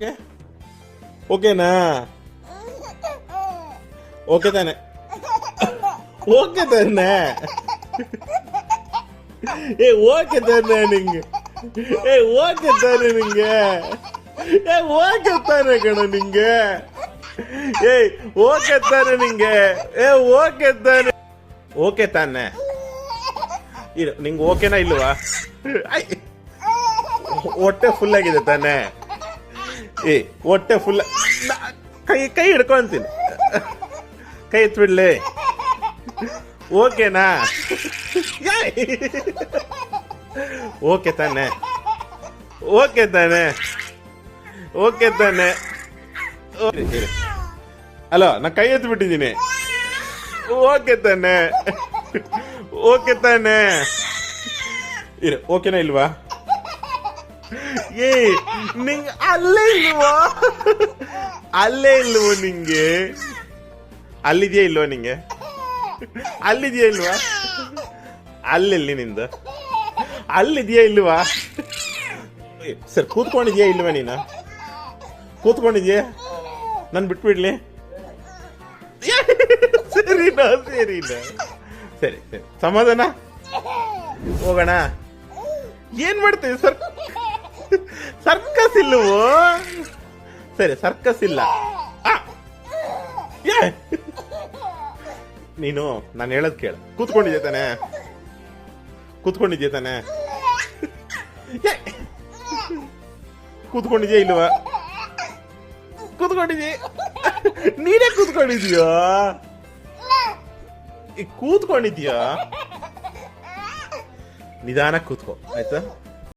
Okay ಓಕೆನಾ? Okay ತಾನೆ? Okay ತಾನೆ? ಏ ಓಕೆ ತಾನೆ ನಿಂಗೆ? ಏ ಓಕೆ ತಾನೆ ನಿಂಗೆ? ಏ ಓಕೆ ತಾನೆ ಕಣ ನಿಂಗೆ? ಏ ಓಕೆ ತಾನೆ ನಿಂಗೆ? ಏ ಓಕೆ ತಾನೆ? ಓಕೆ ತಾನೆ? ಇರು ನಿಂಗೆ ಓಕೆನಾ ಇಲ್ವಾ? ಹೊಟ್ಟೆ ಫುಲ್ ಆಗಿದೆ ತಾನೆ? ಏ ಹೊಟ್ಟೆ ಫುಲ್ ಕೈ ಕೈ ಹಿಡ್ಕೊಂತೀನಿ, ಕೈ ಎತ್ಬಿಡ್ಲಿ. ಓಕೆನಾ? ಓಕೆ ತಾನೆ? ಓಕೆ ತಾನೆ? ಓಕೆ ತಾನೆ? ಅಲೋ ನಾ ಕೈ ಎತ್ಬಿಟ್ಟಿದ್ದೀನಿ. ಓಕೆ ತಾನೆ? ಓಕೆ ತಾನೆ? ಇರು ಓಕೆನಾ ಇಲ್ವಾ? ಏ ನಿಂಗೆ ಅಲ್ಲೇ ಇಲ್ವಾ? ಅಲ್ಲೇ ಇಲ್ವೋ ನಿಂಗೆ? ಅಲ್ಲಿದೆಯಾ ಇಲ್ವಾ ನಿಂಗೆ? ಅಲ್ಲಿದೆಯಾ ಇಲ್ವಾ? ಅಲ್ಲೆಲ್ಲಿ ನಿಂದು? ಅಲ್ಲಿದೆಯಾ ಇಲ್ವಾ? ಸರ್ ಕೂತ್ಕೊಂಡಿದ್ಯಾ ಇಲ್ವಾ ನೀನು? ಕೂತ್ಕೊಂಡಿದ್ಯಾ? ನಾನು ಬಿಟ್ಬಿಡ್ಲಿ? ಸರಿನಾ? ಸರಿನಾ? ಸರಿ ಸರಿ ಸಮಾಧಾನ. ಹೋಗೋಣ. ಏನ್ ಮಾಡ್ತೀವಿ ಸರ್? ಸರ್ಕಸ್ ಇಲ್ಲವೋ? ಸರಿ ಸರ್ಕಸ್ ಇಲ್ಲ. ನೀನು ನಾನು ಹೇಳದ್ ಕೇಳ. ಕೂತ್ಕೊಂಡಿದ್ಯಾ ತಾನೆ? ಕೂತ್ಕೊಂಡಿದ್ಯಾ ತಾನೆ? ಕೂತ್ಕೊಂಡಿದ್ಯಾ ಇಲ್ವಾ? ಕೂತ್ಕೊಂಡಿದ್ಯಾ? ನೀನೇ ಕೂತ್ಕೊಂಡಿದ್ಯಾ? ಕೂತ್ಕೊಂಡಿದ್ಯಾ? ನಿಧಾನ ಕೂತ್ಕೋ ಆಯ್ತಾ?